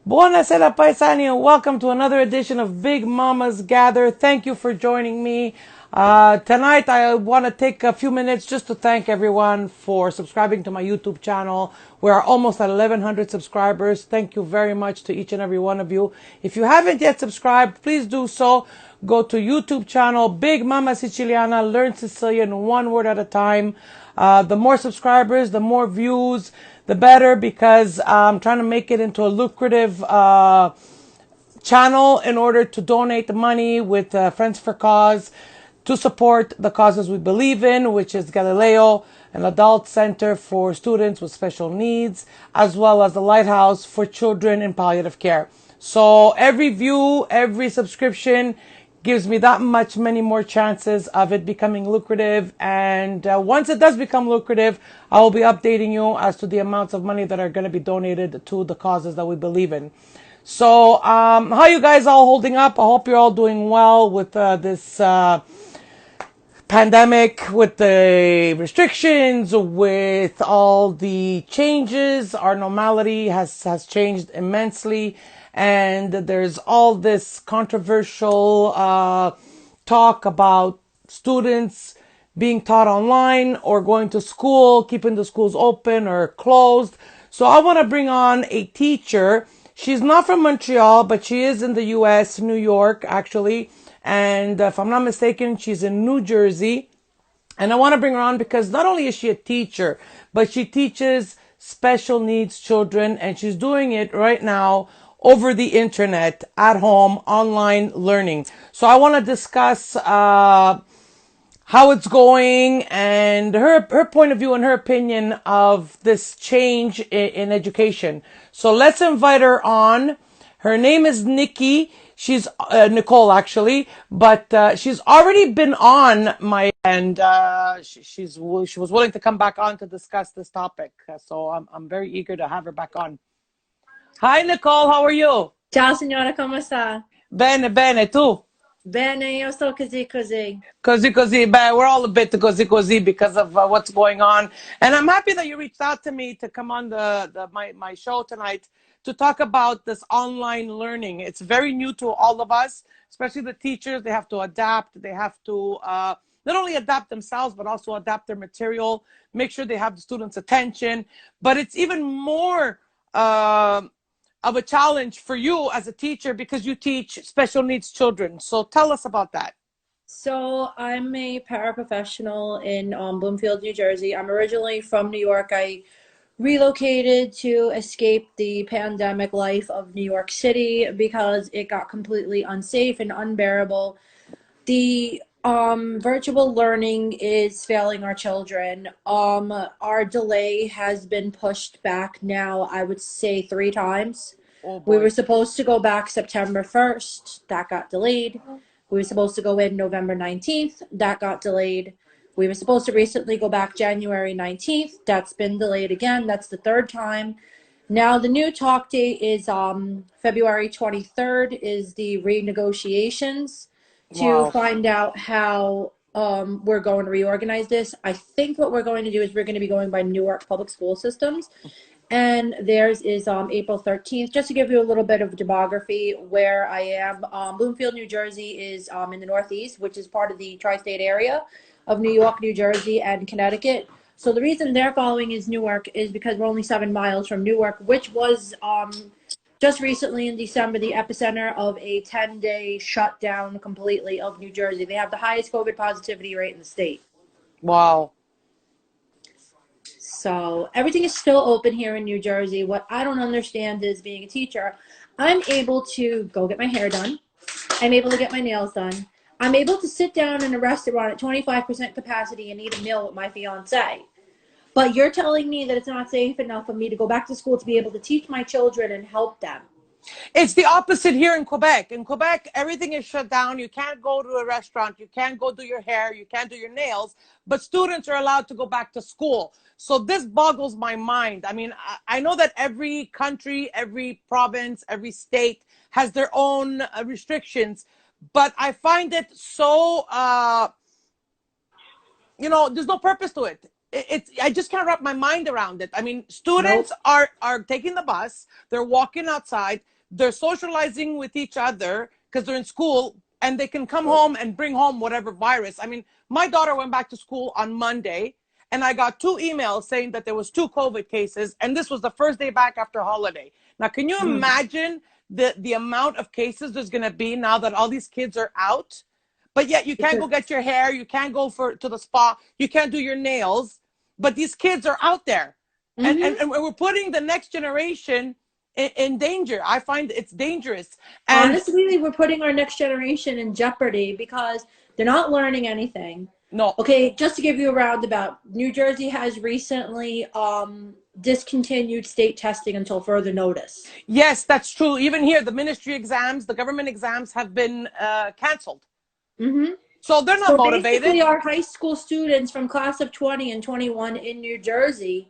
Buonasera, paisani, and welcome to another edition of Big Mamas Gather. Thank you for joining me. Tonight, I want to take a few minutes just to thank everyone for subscribing to my YouTube channel. We are almost at 1,100 subscribers. Thank you very much to each and every one of you. If you haven't yet subscribed, please do so. Go to YouTube channel, Big Mama Siciliana, learn Sicilian one word at a time. The more subscribers, the more views, the better, because I'm trying to make it into a lucrative channel in order to donate the money with Friends for Cause to support the causes we believe in, which is Galileo, an adult center for students with special needs, as well as the Lighthouse for children in palliative care. So every view, every subscription gives me that much many more chances of it becoming lucrative. And once it does become lucrative, I will be updating you as to the amounts of money that are going to be donated to the causes that we believe in. So how you guys all holding up? I hope you're all doing well with this pandemic, with the restrictions, with all the changes. Our normality has changed immensely, and there's all this controversial talk about students being taught online or going to school, keeping the schools open or closed. So I want to bring on a teacher. She's not from Montreal, but she is in the US, New York, actually. And if I'm not mistaken, she's in New Jersey. And I want to bring her on because not only is she a teacher, but she teaches special needs children, and she's doing it right now over the internet, at home, online learning. So I want to discuss how it's going and her point of view and her opinion of this change in education. So let's invite her on. Her name is Nikki. She's Nicole, actually, but she's already been on my, and she was willing to come back on to discuss this topic. So I'm very eager to have her back on. Hi, Nicole. How are you? Ciao signora, come sta? Bene, bene. Tu? Bene, io sto così così. Cozy, cozy, but we're all a bit cozy, cozy because of what's going on. And I'm happy that you reached out to me to come on my show tonight to talk about this online learning. It's very new to all of us, especially the teachers. They have to adapt. They have to not only adapt themselves, but also adapt their material, make sure they have the students' attention. But it's even more of a challenge for you as a teacher because you teach special needs children. So tell us about that. So I'm a paraprofessional in Bloomfield, New Jersey. I'm originally from New York. I relocated to escape the pandemic life of New York City because it got completely unsafe and unbearable. The virtual learning is failing our children. Our delay has been pushed back now, I would say 3 times. Oh We boy. were supposed to go back September 1st. That got delayed. We were supposed to go in November 19th. That got delayed. We were supposed to recently go back January 19th. That's been delayed again. That's the 3rd time. Now the new talk date is February 23rd is the renegotiations to Wow. find out how we're going to reorganize this. I think what we're going to do is we're going to be going by Newark Public School Systems, and theirs is April 13th. Just to give you a little bit of demography where I am, Bloomfield, New Jersey is in the Northeast, which is part of the tri-state area of New York, New Jersey, and Connecticut. So the reason they're following is Newark is because we're only 7 miles from Newark, which was just recently in December the epicenter of a 10-day shutdown completely of New Jersey. They have the highest COVID positivity rate in the state. Wow. So everything is still open here in New Jersey. What I don't understand is, being a teacher, I'm able to go get my hair done. I'm able to get my nails done. I'm able to sit down in a restaurant at 25% capacity and eat a meal with my fiance. But you're telling me that it's not safe enough for me to go back to school to be able to teach my children and help them. It's the opposite here in Quebec. In Quebec, everything is shut down. You can't go to a restaurant. You can't go do your hair. You can't do your nails. But students are allowed to go back to school. So this boggles my mind. I mean, I know that every country, every province, every state has their own restrictions. But I find it so, there's no purpose to it. I just can't wrap my mind around it. I mean, students Nope. are taking the bus. They're walking outside. they're socializing with each other because they're in school, and they can come home and bring home whatever virus. I mean, my daughter went back to school on Monday, and I got 2 emails saying that there was 2 COVID cases, and this was the first day back after holiday. Now, can you Mm. imagine the amount of cases there's going to be now that all these kids are out? But yet you can't go Because, get your hair, you can't go to the spa, you can't do your nails. But these kids are out there, hmm and we're putting the next generation in danger. I find it's dangerous. And honestly, we're putting our next generation in jeopardy because they're not learning anything. no, Okay, just to give you a roundabout, New Jersey has recently discontinued state testing until further notice. yes, that's true. Even here, the ministry exams, the government exams have been canceled. hmm So they're not So basically, motivated. our high school students from class of 20 and 21 in New Jersey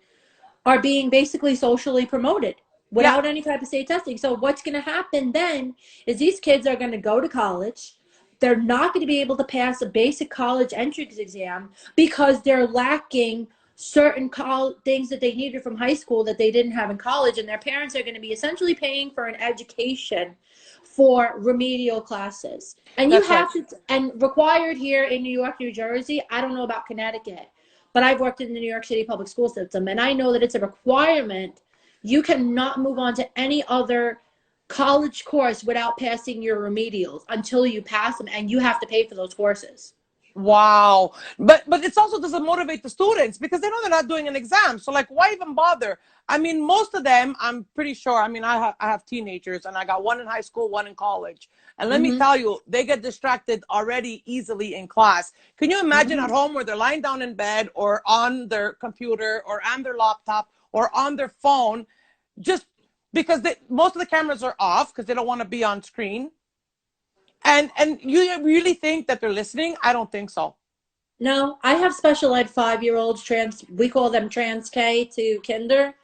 are being basically socially promoted Yeah, without any type of state testing. So what's going to happen then is these kids are going to go to college. They're not going to be able to pass a basic college entrance exam because they're lacking certain things that they needed from high school that they didn't have in college, and their parents are going to be essentially paying for an education for remedial classes. And you that's right. have to, and required here in New York, New Jersey, I don't know about Connecticut, but I've worked in the New York City public school system, and I know that it's a requirement. You cannot move on to any other college course without passing your remedials until you pass them, and you have to pay for those courses. Wow. But it's also doesn't motivate the students because they know they're not doing an exam. So like why even bother? I mean, most of them, I'm pretty sure. I mean, I have teenagers, and I got one in high school, one in college. And let me Mm-hmm. tell you, they get distracted already easily in class. Can you imagine at Mm-hmm. home where they're lying down in bed or on their computer or on their laptop or on their phone, just because most of the cameras are off because they don't want to be on screen. And you really think that they're listening? I don't think so. No, I have special ed 5 year olds, we call them trans K to kinder.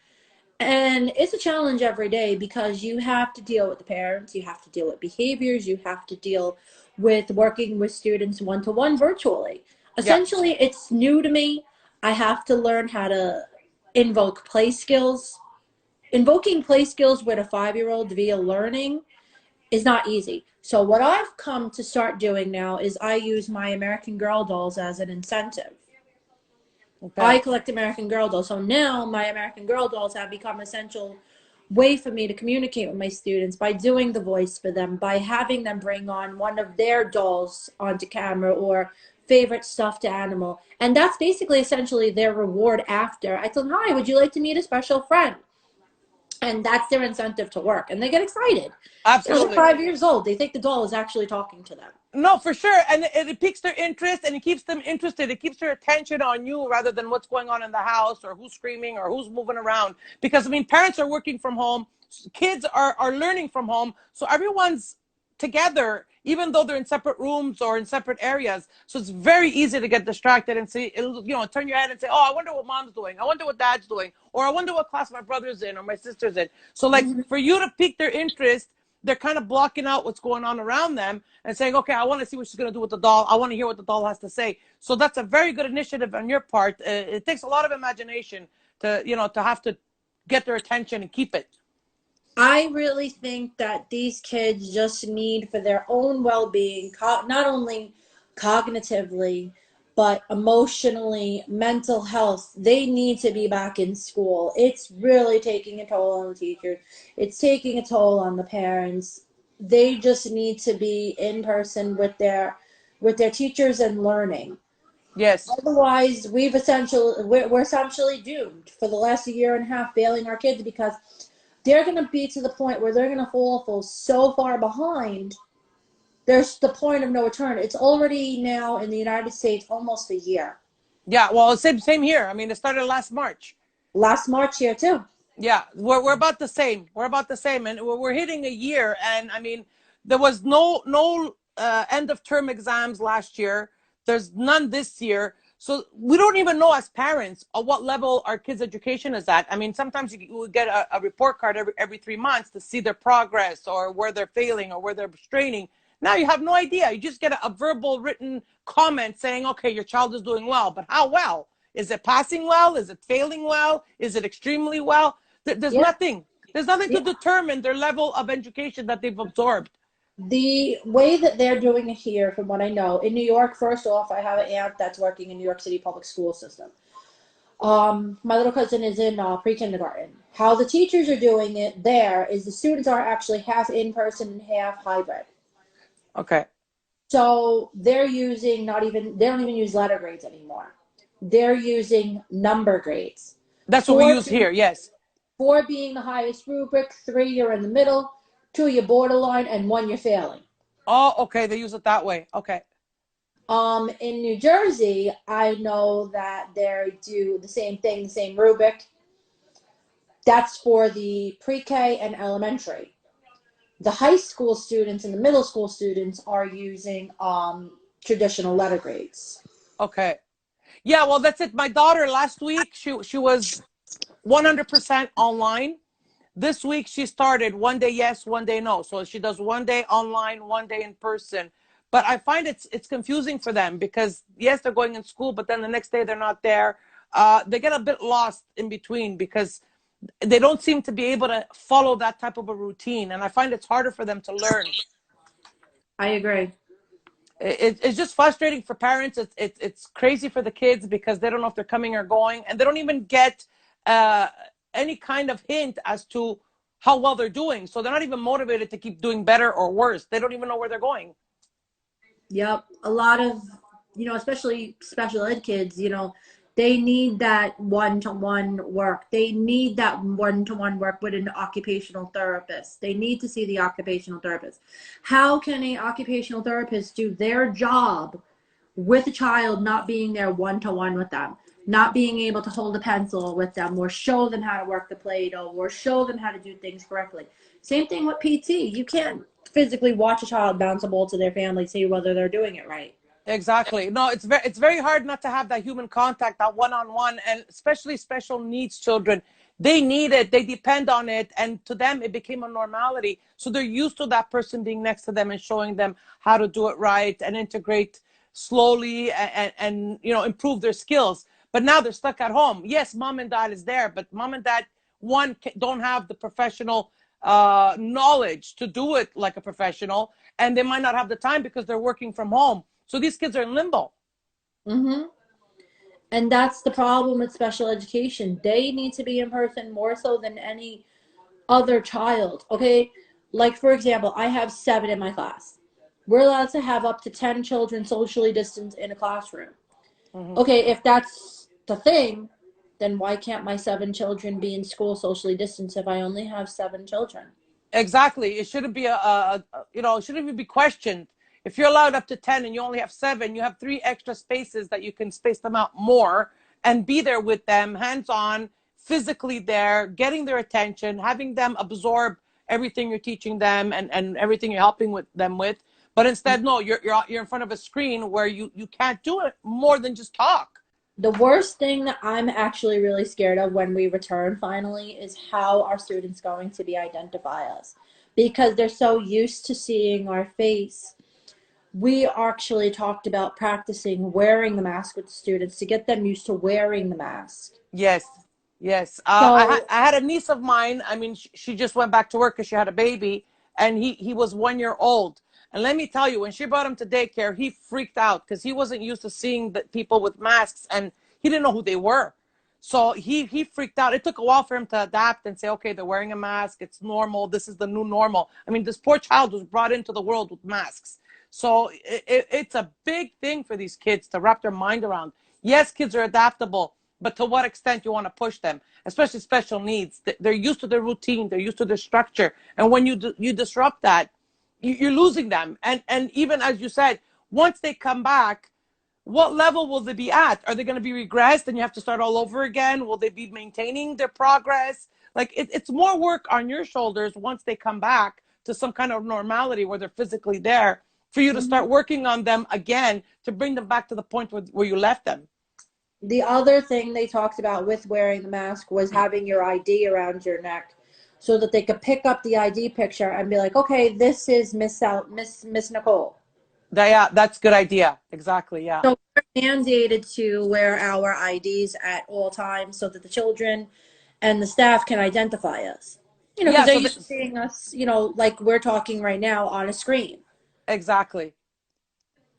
And it's a challenge every day because you have to deal with the parents, you have to deal with behaviors, you have to deal with working with students one to one virtually. Yeah. Essentially, it's new to me. I have to learn how to invoke play skills. Invoking play skills with a 5 year old via learning is not easy. So, what I've come to start doing now is I use my American Girl dolls as an incentive. Okay. I collect American Girl dolls. So now my American Girl dolls have become essential way for me to communicate with my students by doing the voice for them, by having them bring on one of their dolls onto camera or favorite stuffed animal. And that's basically essentially their reward after. I tell them, hi, would you like to meet a special friend? And that's their incentive to work. And they get excited. You know, they're Absolutely. 5 years old. They think the doll is actually talking to them. No, for sure. And it piques their interest, and it keeps them interested. It keeps their attention on you rather than what's going on in the house or who's screaming or who's moving around. Because, I mean, parents are working from home, kids are learning from home. So everyone's together, even though they're in separate rooms or in separate areas. So it's very easy to get distracted and see, turn your head and say, oh, I wonder what mom's doing. I wonder what dad's doing. Or I wonder what class my brother's in or my sister's in. So, like, Mm-hmm. for you to pique their interest, they're kind of blocking out what's going on around them and saying, okay, I want to see what she's going to do with the doll. I want to hear what the doll has to say. So that's a very good initiative on your part. It takes a lot of imagination to have to get their attention and keep it. I really think that these kids just need for their own well-being, not only cognitively, but emotionally, mental health. They need to be back in school. It's really taking a toll on the teachers. It's taking a toll on the parents. They just need to be in person with their teachers and learning. Yes. Otherwise, we're essentially doomed for the last year and a half failing our kids because they're going to be to the point where they're going to fall so far behind. There's the point of no return. It's already now in the United States almost a year. Yeah. Well, same here. I mean, it started last March. Last March here too. Yeah, we're about the same. We're about the same, and we're hitting a year. And I mean, there was no end of term exams last year. There's none this year. So we don't even know as parents at what level our kids' education is at. I mean, sometimes you get a report card every 3 months to see their progress or where they're failing or where they're straining. Now you have no idea. You just get a verbal written comment saying, okay, your child is doing well, but how well? Is it passing well? Is it failing well? Is it extremely well? There's Yep. nothing. There's nothing to The, determine their level of education that they've absorbed. the way that they're doing it here, from what I know, in New York, first off, I have an aunt that's working in New York City public school system. My little cousin is in pre-kindergarten. How the teachers are doing it there is the students are actually half in person and half hybrid. Okay. So they're using not even they don't even use letter grades anymore. They're using number grades. That's what we Four use here. Yes. four being the highest rubric, three you're in the middle, two you're borderline, and one you're failing. Oh, okay. They use it that way. Okay. In New Jersey, I know that they do the same thing, the same rubric. That's for the pre-K and elementary. The high school students and the middle school students are using traditional letter grades. Okay. Yeah, well, that's it. My daughter last week, she was 100% online. This week she started one day yes, one day no. So she does one day online, one day in person. But I find it's confusing for them because yes, they're going in school, but then the next day they're not there. They get a bit lost in between because they don't seem to be able to follow that type of a routine, and I find it's harder for them to learn. I agree. It's just frustrating for parents. It's crazy for the kids because they don't know if they're coming or going, and they don't even get uh, any kind of hint as to how well they're doing. So they're not even motivated to keep doing better or worse. They don't even know where they're going. Yep. A lot of, especially special ed kids, they need that one-to-one work. They need that one-to-one work with an occupational therapist. They need to see the occupational therapist. How can a occupational therapist do their job with a child not being there one-to-one with them, not being able to hold a pencil with them or show them how to work the Play-Doh or show them how to do things correctly? Same thing with PT. You can't physically watch a child bounce a ball to their family, see whether they're doing it right. Exactly. No, it's very hard not to have that human contact, that one-on-one, and especially special needs children. They need it. They depend on it, and to them, it became a normality. So they're used to that person being next to them and showing them how to do it right and integrate slowly and improve their skills. But now they're stuck at home. Yes, mom and dad is there, but mom and dad don't have the professional knowledge to do it like a professional, and they might not have the time because they're working from home. So these kids are in limbo. Mm-hmm. And that's the problem with special education. They need to be in person more so than any other child. Okay. Like, for example, I have 7 in my class. We're allowed to have up to 10 children socially distanced in a classroom. Mm-hmm. Okay, if that's the thing, then why can't my 7 children be in school socially distanced if I only have 7 children? Exactly. It shouldn't be it shouldn't even be questioned. If you're allowed up to 10 and you only have 7, you have 3 extra spaces that you can space them out more and be there with them, hands on, physically there, getting their attention, having them absorb everything you're teaching them and everything you're helping with them with. But instead, no, you're in front of a screen where you can't do it more than just talk. The worst thing that I'm actually really scared of when we return finally is how our students going to be identify us because they're so used to seeing our face. We actually talked about practicing wearing the mask with the students to get them used to wearing the mask. Yes, yes. So I had a niece of mine. I mean, she just went back to work because she had a baby, and he was 1 year old. And let me tell you, when she brought him to daycare, he freaked out because he wasn't used to seeing the people with masks, and he didn't know who they were. So he freaked out. It took a while for him to adapt and say, okay, they're wearing a mask. It's normal. This is the new normal. I mean, this poor child was brought into the world with masks. So it's a big thing for these kids to wrap their mind around. Yes, kids are adaptable, but to what extent you want to push them, especially special needs. They're used to their routine, they're used to their structure, and when you disrupt that, you're losing them. And even as you said, once they come back, what level will they be at? Are they going to be regressed and you have to start all over again? Will they be maintaining their progress? Like it's more work on your shoulders once they come back to some kind of normality where they're physically there for you to mhm. start working on them again to bring them back to the point where you left them. The other thing they talked about with wearing the mask was having your ID around your neck so that they could pick up the ID picture and be like, okay, this is Miss Nicole. Yeah, that's a good idea. Exactly. Yeah. So we're mandated to wear our IDs at all times so that the children and the staff can identify us. because Yeah, they're so used to seeing us, like we're talking right now on a screen. exactly.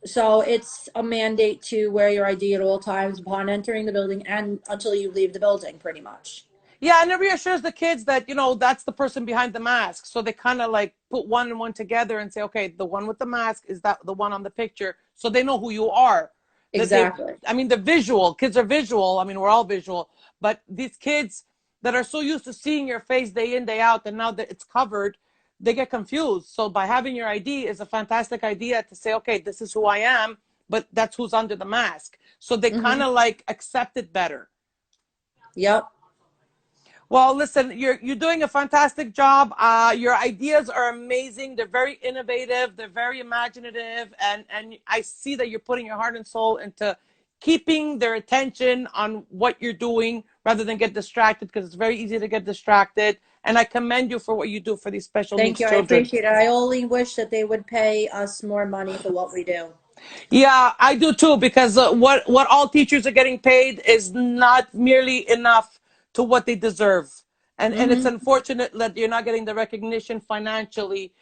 So it's a mandate to wear your ID at all times upon entering the building and until you leave the building, pretty much. Yeah, and it reassures the kids that, that's the person behind the mask. So they kind of like put one and one together and say, okay, the one with the mask is that the one on the picture. So they know who you are. That Exactly. I mean, the visual, kids are visual. I mean, we're all visual, but these kids that are so used to seeing your face day in, day out, and now that it's covered, they get confused. So by having your ID is a fantastic idea to say, okay, this is who I am, but that's who's under the mask. So they kind Mm-hmm. of like accept it better. Yep. Well, listen, you're doing a fantastic job. Your ideas are amazing. They're very innovative. They're very imaginative, and I see that you're putting your heart and soul into keeping their attention on what you're doing rather than get distracted, because it's very easy to get distracted. And I commend you for what you do for these special Thank needs you. I children. appreciate it. I only wish that they would pay us more money for what we do. Yeah, I do too, because what all teachers are getting paid is not merely enough to what they deserve, and it's Mm-hmm. unfortunate that you're not getting the recognition financially,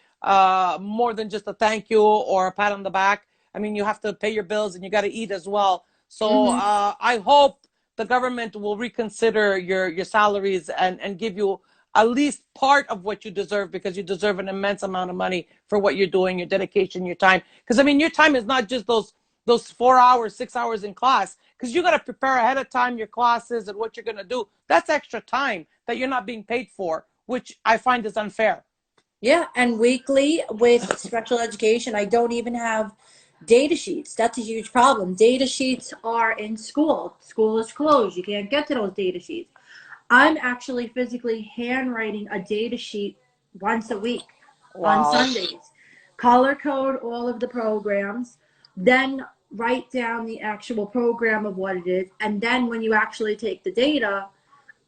more than just a thank you or a pat on the back. I mean, you have to pay your bills and you got to eat as well. So Mm-hmm. I hope the government will reconsider your salaries and give you at least part of what you deserve, because you deserve an immense amount of money for what you're doing, your dedication, your time. Because I mean, your time is not just those 4 hours, 6 hours in class, because you got to prepare ahead of time your classes and what you're going to do. That's extra time that you're not being paid for, which I find is unfair. Yeah, and weekly with special education, I don't even have data sheets. That's a huge problem. Data sheets are in school. School is closed. You can't get to those data sheets. I'm actually physically handwriting a data sheet once a week on Wow. Sundays. Color code all of the programs, then write down the actual program of what it is, and then when you actually take the data,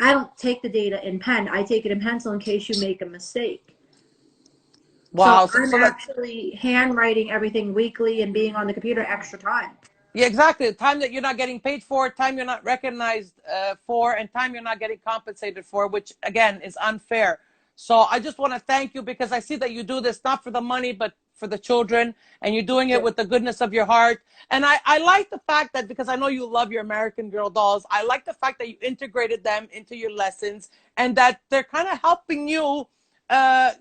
I don't take the data in pen. I take it in pencil in case you make a mistake. So Wow. So, I'm so that actually handwriting everything weekly and being on the computer extra time. Yeah, exactly. Time that you're not getting paid for, time you're not recognized for, and time you're not getting compensated for, which again is unfair. So I just want to thank you, because I see that you do this not for the money, but for the children, and you're doing it Sure. with the goodness of your heart. And I like the fact that, because I know you love your American Girl dolls, I like the fact that you integrated them into your lessons, and that they're kind of helping you uh,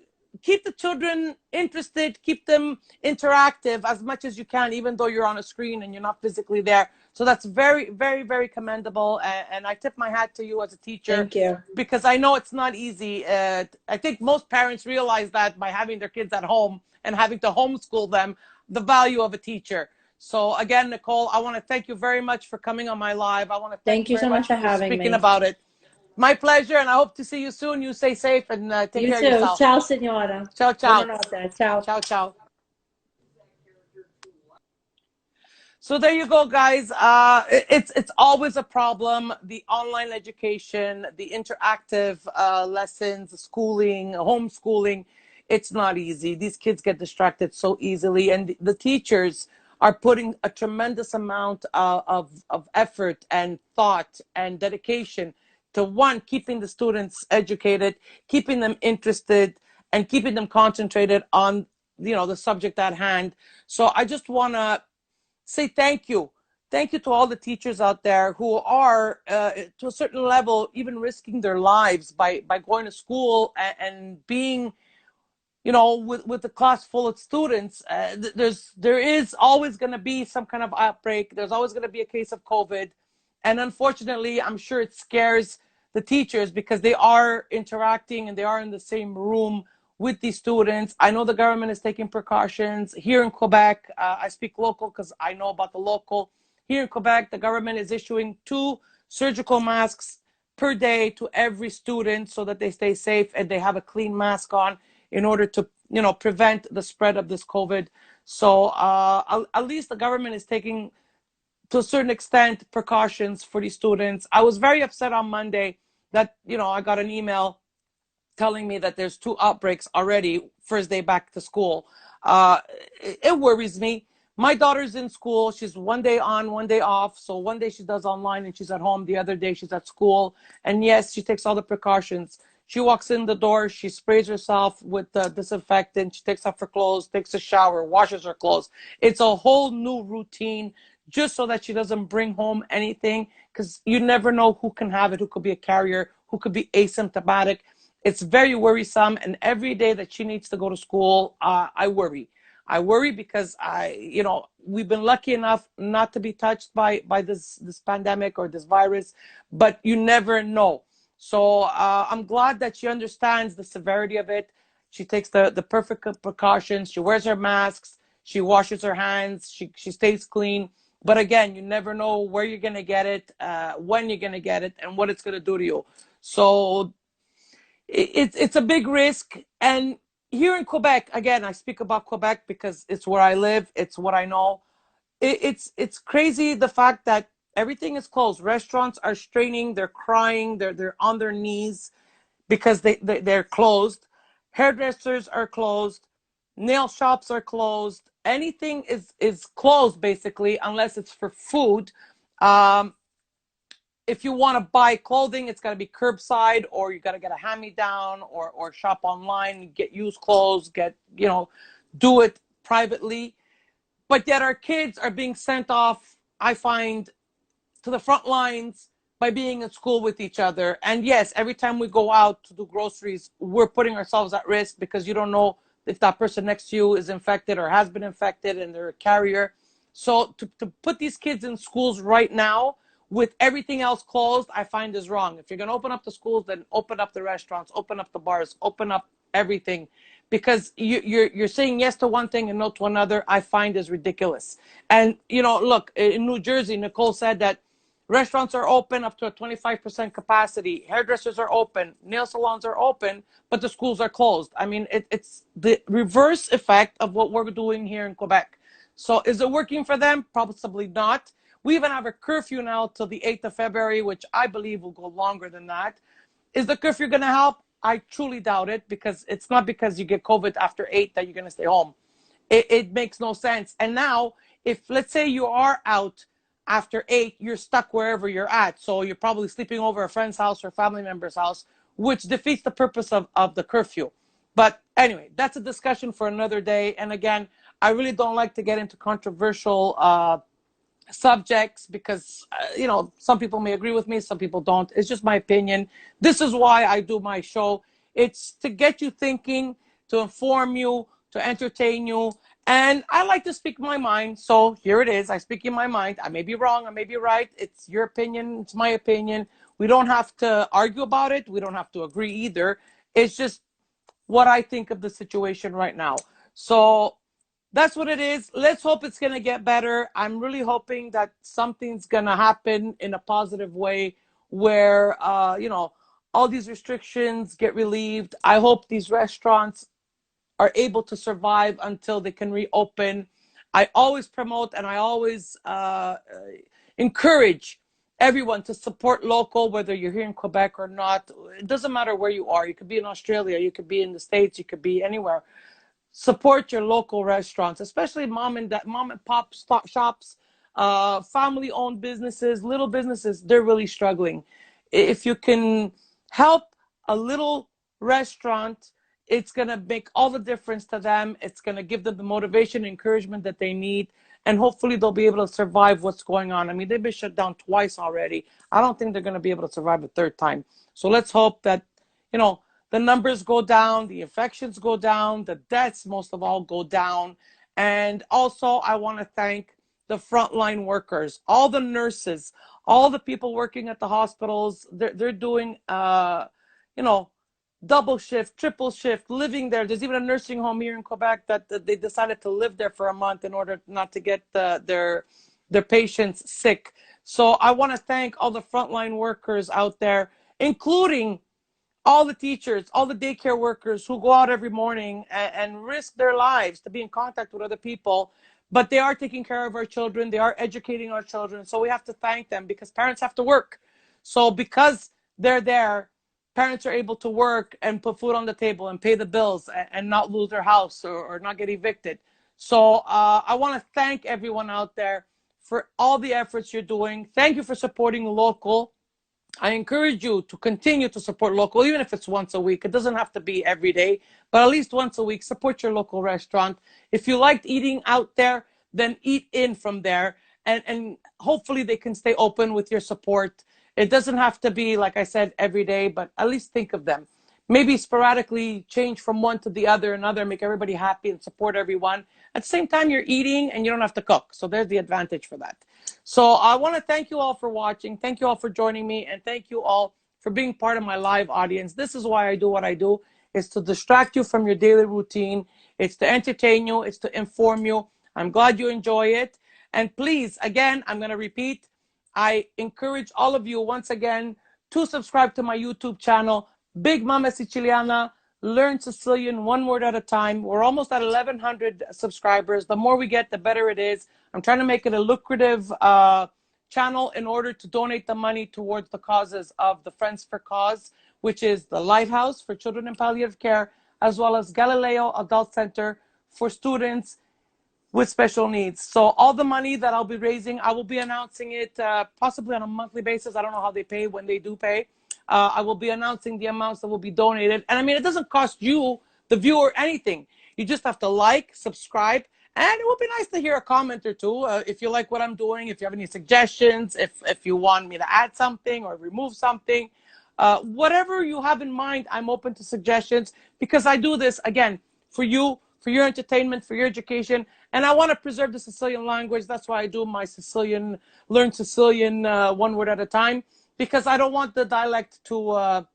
keep the children interested, keep them interactive as much as you can, even though you're on a screen and you're not physically there. So that's very, very, very commendable. And I tip my hat to you as a teacher, Thank you. because I know it's not easy. I think most parents realize that by having their kids at home and having to homeschool them, the value of a teacher. So again, Nicole, I want to thank you very much for coming on my live. I want to thank Thank you you very so much much for for having speaking me. about it. My pleasure, and I hope to see you soon. You stay safe and take You care of too. yourself. Ciao, signora. Ciao, ciao. Buonanotte. Ciao. Ciao, ciao. So there you go, guys. It's always a problem. The online education, the interactive lessons, schooling, homeschooling. It's not easy. These kids get distracted so easily, and the teachers are putting a tremendous amount of effort and thought and dedication to, one, keeping the students educated, keeping them interested, and keeping them concentrated on the subject at hand. So I just want to say thank you. Thank you to all the teachers out there who are, to a certain level, even risking their lives by going to school and being, with the class full of students. There is always going to be some kind of outbreak. There's always going to be a case of COVID, and unfortunately, I'm sure it scares the teachers, because they are interacting and they are in the same room with these students. I know the government is taking precautions here in Quebec. I speak local because I know about the local. Here in Quebec, the government is issuing 2 surgical masks per day to every student, so that they stay safe and they have a clean mask on, in order to prevent the spread of this COVID. So at least the government is taking, to a certain extent, precautions for these students. I was very upset on Monday that I got an email telling me that there's 2 outbreaks already, first day back to school. Uh, it worries me. My daughter's in school. She's one day on, one day off. So one day she does online and she's at home. The other day she's at school. And yes, she takes all the precautions. She walks in the door, she sprays herself with the disinfectant, she takes off her clothes, takes a shower, washes her clothes. It's a whole new routine just so that she doesn't bring home anything, because you never know who can have it, who could be a carrier, who could be asymptomatic. It's very worrisome. And every day that she needs to go to school, I worry. I worry because we've been lucky enough not to be touched by this pandemic or this virus, but you never know. So I'm glad that she understands the severity of it. She takes the perfect precautions. She wears her masks. She washes her hands. She stays clean. But again, you never know where you're going to get it, when you're going to get it, and what it's going to do to you. So it's a big risk. And here in Quebec, again, I speak about Quebec because it's where I live. It's what I know. It's crazy, the fact that everything is closed. Restaurants are straining. They're crying. They're on their knees because they're closed. Hairdressers are closed. Nail shops are closed. Anything is closed basically, unless it's for food. Um, if you want to buy clothing, it's got to be curbside, or you got to get a hand me down, or shop online, get used clothes, do it privately. But yet our kids are being sent off, I find, to the front lines by being in school with each other. And yes, every time we go out to do groceries, we're putting ourselves at risk, because you don't know if that person next to you is infected or has been infected and they're a carrier. So to put these kids in schools right now with everything else closed, I find is wrong. If you're going to open up the schools, then open up the restaurants, open up the bars, open up everything, because you're saying yes to one thing and no to another. I find is ridiculous. And look, in New Jersey, Nicole said that restaurants are open up to a 25% capacity. Hairdressers are open. Nail salons are open, but the schools are closed. I mean, it's the reverse effect of what we're doing here in Quebec. So is it working for them? Possibly not. We even have a curfew now till the 8th of February, which I believe will go longer than that. Is the curfew going to help? I truly doubt it, because it's not because you get COVID after 8 that you're going to stay home. It makes no sense. And now, if let's say you are out after 8, you're stuck wherever you're at. So you're probably sleeping over a friend's house or family member's house, which defeats the purpose of the curfew. But anyway, that's a discussion for another day. And again, I really don't like to get into controversial subjects, because some people may agree with me, some people don't. It's just my opinion. This is why I do my show. It's to get you thinking, to inform you, to entertain you. And I like to speak my mind, so here it is. I speak in my mind. I may be wrong, I may be right. It's your opinion, it's my opinion. We don't have to argue about it, we don't have to agree either. It's just what I think of the situation right now. So that's what it is. Let's hope it's going to get better. I'm really hoping that something's going to happen in a positive way, where, all these restrictions get relieved. I hope these restaurants are able to survive until they can reopen. I always promote, and I always encourage everyone to support local, whether you're here in Quebec or not. It doesn't matter where you are. You could be in Australia, you could be in the States, you could be anywhere. Support your local restaurants, especially mom and pop shops, family owned businesses, little businesses. They're really struggling. If you can help a little restaurant, it's going to make all the difference to them. It's going to give them the motivation, encouragement that they need, and hopefully they'll be able to survive what's going on. I mean, they've been shut down twice already. I don't think they're going to be able to survive a third time. So let's hope that, the numbers go down, the infections go down, the deaths, most of all, go down. And also, I want to thank the frontline workers, all the nurses, all the people working at the hospitals. They're doing, you know, double shift, triple shift, living there. There's even a nursing home here in Quebec that they decided to live there for a month in order not to get their patients sick. So I want to thank all the frontline workers out there, including all the teachers, all the daycare workers who go out every morning and risk their lives to be in contact with other people. But they are taking care of our children. They are educating our children. So we have to thank them, because parents have to work. So because they're there, parents are able to work and put food on the table and pay the bills and not lose their house or not get evicted. So I want to thank everyone out there for all the efforts you're doing. Thank you for supporting local. I encourage you to continue to support local, even if it's once a week. It doesn't have to be every day, but at least once a week, support your local restaurant. If you liked eating out there, then eat in from there. And hopefully they can stay open with your support. It doesn't have to be, like I said, every day, but at least think of them. Maybe sporadically change from one to the other, another, make everybody happy and support everyone. At the same time, you're eating and you don't have to cook. So there's the advantage for that. So I want to thank you all for watching. Thank you all for joining me. And thank you all for being part of my live audience. This is why I do what I do, is to distract you from your daily routine. It's to entertain you. It's to inform you. I'm glad you enjoy it. And please, again, I'm going to repeat, I encourage all of you once again to subscribe to my YouTube channel, Big Mama Siciliana, Learn Sicilian one word at a time. We're almost at 1,100 subscribers. The more we get, the better it is. I'm trying to make it a lucrative channel in order to donate the money towards the causes of the Friends for Cause, which is the Lighthouse for Children in Palliative Care, as well as Galileo Adult Center for students with special needs. So all the money that I'll be raising, I will be announcing it possibly on a monthly basis. I don't know how they pay, when they do pay. I will be announcing the amounts that will be donated. And I mean, it doesn't cost you, the viewer, anything. You just have to like, subscribe, and it would be nice to hear a comment or two if you like what I'm doing, if you have any suggestions, if you want me to add something or remove something. Whatever you have in mind, I'm open to suggestions, because I do this, again, for you, for your entertainment, for your education, and I want to preserve the Sicilian language. That's why I do my Learn Sicilian one word at a time, because I don't want the dialect to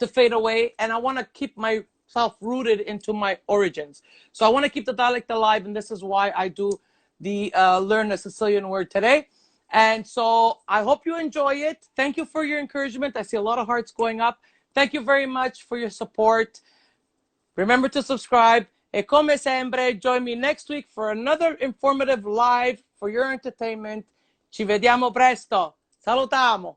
fade away, and I want to keep myself rooted into my origins. So I want to keep the dialect alive, and this is why I do the Learn a Sicilian word today. And so I hope you enjoy it. Thank you for your encouragement. I see a lot of hearts going up. Thank you very much for your support. Remember to subscribe. E come sempre, join me next week for another informative live for your entertainment. Ci vediamo presto. Salutamu.